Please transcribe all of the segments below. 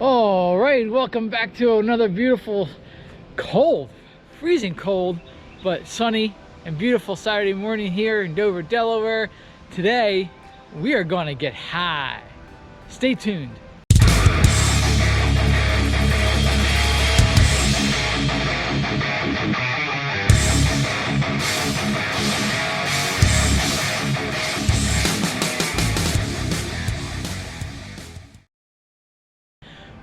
All right, welcome back to another beautiful, cold, freezing cold, but sunny and beautiful Saturday morning here in Dover, Delaware. Today, we are gonna get high. Stay tuned.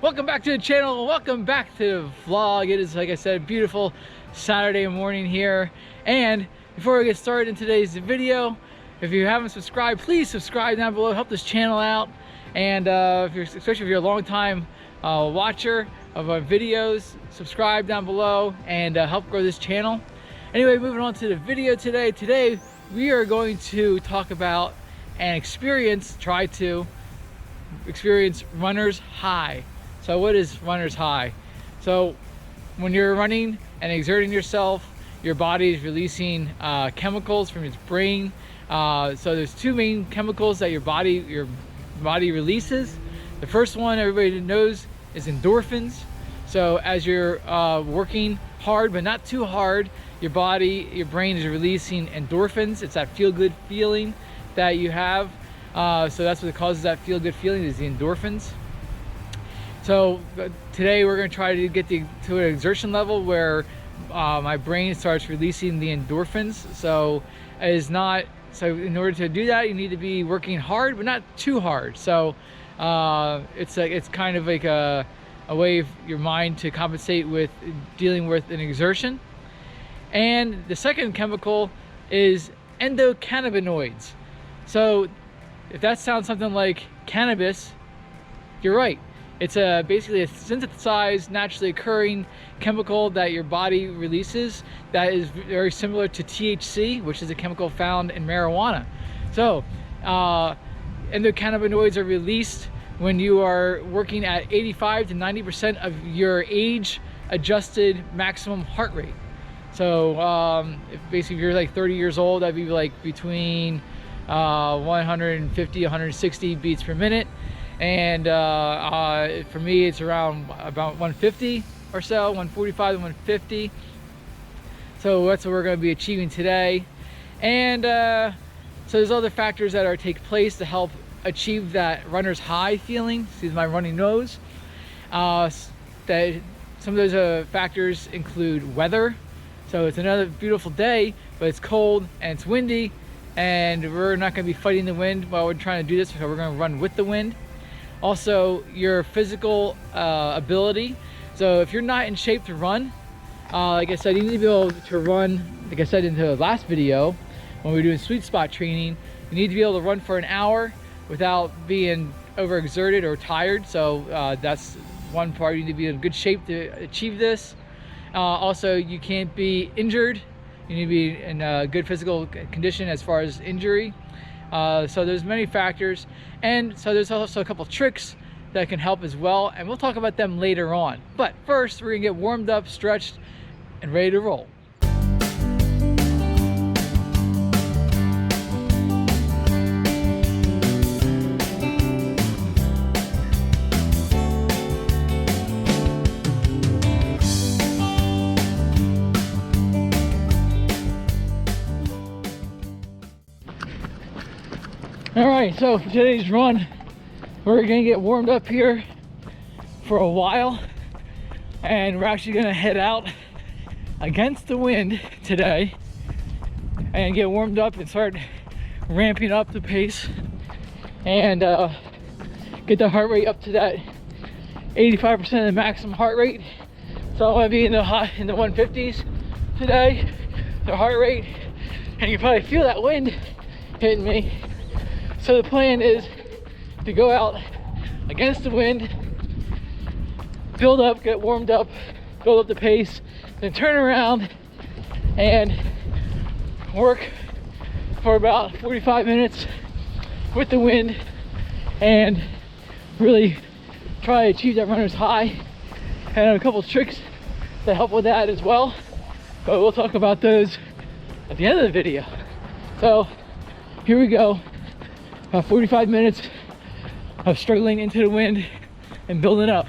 Welcome back to the channel. Welcome back to the vlog. It is, like I said, a beautiful Saturday morning here. And before we get started in today's video, if you haven't subscribed, please subscribe down below. Help this channel out. And especially if you're a long time watcher of our videos, subscribe down below and help grow this channel. Anyway, moving on to the video today. Today we are going to talk about and try to experience runner's high. So what is runner's high? So when you're running and exerting yourself, your body is releasing chemicals from its brain. So there's two main chemicals that your body releases. The first one everybody knows is endorphins. So as you're working hard but not too hard, your brain is releasing endorphins. It's that feel-good feeling that you have. So that's what causes that feel-good feeling, is the endorphins. So today we're going to try to get to an exertion level where my brain starts releasing the endorphins. So in order to do that, you need to be working hard but not too hard. So it's kind of like a way of your mind to compensate with dealing with an exertion. And the second chemical is endocannabinoids. So if that sounds something like cannabis, you're right. It's basically a synthesized, naturally occurring chemical that your body releases that is very similar to THC, which is a chemical found in marijuana. So endocannabinoids are released when you are working at 85 to 90% of your age-adjusted maximum heart rate. So basically if you're like 30 years old, that'd be like between 150, 160 beats per minute. And for me, it's around about 150 or so, 145 to 150. So that's what we're going to be achieving today. And so there's other factors that take place to help achieve that runner's high feeling. Excuse my runny nose. That some of those factors include weather. So it's another beautiful day, but it's cold and it's windy, and we're not going to be fighting the wind while we're trying to do this, so we're going to run with the wind. Also, your physical ability. So if you're not in shape to run, like I said, you need to be able to run, like I said in the last video, when we were doing sweet spot training, you need to be able to run for an hour without being overexerted or tired. So that's one part. You need to be in good shape to achieve this. Also, you can't be injured. You need to be in a good physical condition as far as injury. So there's many factors, and so there's also a couple tricks that can help as well, and we'll talk about them later on. But first, we're gonna get warmed up, stretched, and ready to roll. All right, so for today's run, we're gonna get warmed up here for a while, and we're actually gonna head out against the wind today and get warmed up and start ramping up the pace and get the heart rate up to that 85% of the maximum heart rate. So I'm gonna be in the 150s today, the heart rate, and you can probably feel that wind hitting me. So the plan is to go out against the wind, build up, get warmed up, build up the pace, then turn around and work for about 45 minutes with the wind and really try to achieve that runner's high. And a couple tricks that help with that as well, but we'll talk about those at the end of the video. So here we go. About 45 minutes of struggling into the wind, and building up.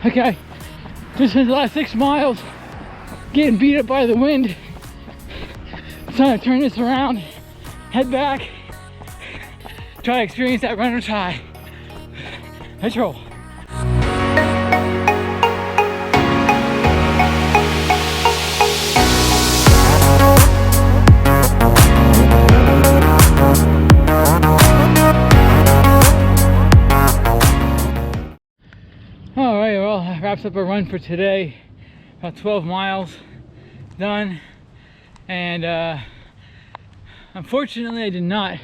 Okay, just in the last 6 miles, getting beat up by the wind. Trying to turn this around, head back, try to experience that runner's high. Let's roll. Alright, well, that wraps up our run for today. About 12 miles done. And unfortunately I did not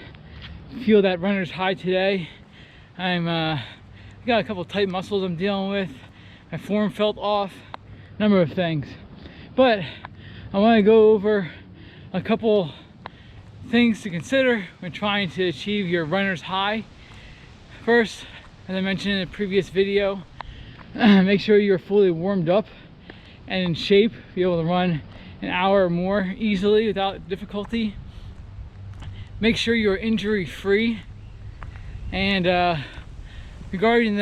feel that runner's high today. I got a couple tight muscles I'm dealing with. My form felt off, a number of things. But I want to go over a couple things to consider when trying to achieve your runner's high. First, as I mentioned in a previous video, make sure you're fully warmed up and in shape, be able to run an hour or more easily without difficulty. Make sure you're injury free, and regarding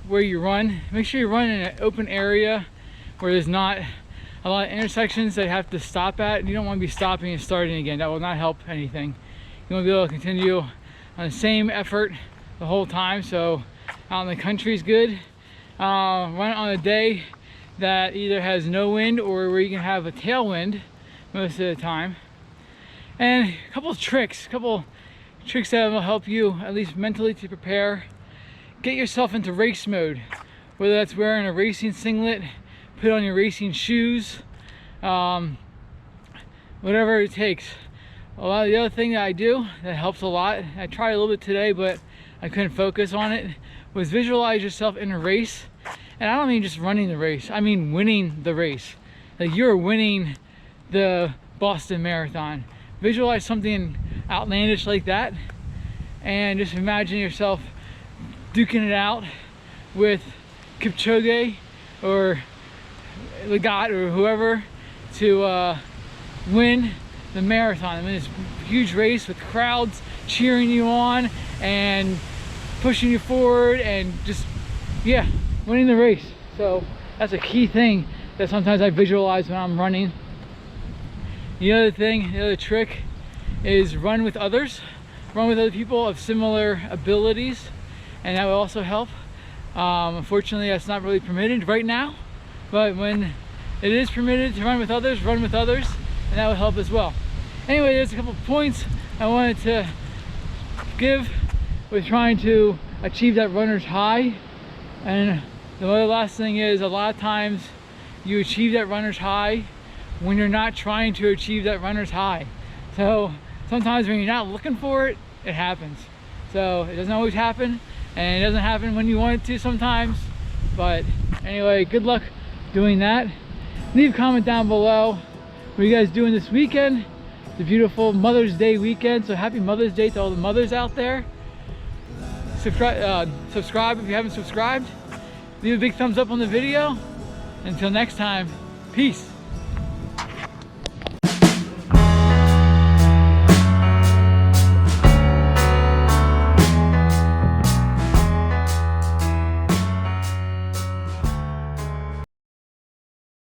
where you run, make sure you run in an open area where there's not a lot of intersections that you have to stop at. You don't want to be stopping and starting again. That will not help anything. You want to be able to continue on the same effort the whole time. So out in the country is good. Run on a day that either has no wind or where you can have a tailwind most of the time. And a couple tricks that will help you at least mentally to prepare. Get yourself into race mode, whether that's wearing a racing singlet, put on your racing shoes, whatever it takes. A lot of the other thing that I do that helps a lot, I tried a little bit today but I couldn't focus on it, was visualize yourself in a race. And I don't mean just running the race, I mean winning the race. Like you're winning the Boston Marathon. Visualize something outlandish like that and just imagine yourself duking it out with Kipchoge or Legat or whoever to win the marathon. I mean, this huge race with crowds cheering you on and pushing you forward and just, yeah, winning the race. So that's a key thing that sometimes I visualize when I'm running. The other trick is run with others. Run with other people of similar abilities, and that will also help. Unfortunately, that's not really permitted right now, but when it is permitted to run with others, and that will help as well. Anyway, there's a couple points I wanted to give with trying to achieve that runner's high. And the last thing is, a lot of times you achieve that runner's high when you're not trying to achieve that runner's high. So sometimes when you're not looking for it, it happens. So it doesn't always happen, and it doesn't happen when you want it to sometimes. But anyway, good luck doing that. Leave a comment down below. What are you guys doing this weekend? It's a beautiful Mother's Day weekend, so happy Mother's Day to all the mothers out there. Subscribe if you haven't subscribed. Leave a big thumbs up on the video. Until next time, peace.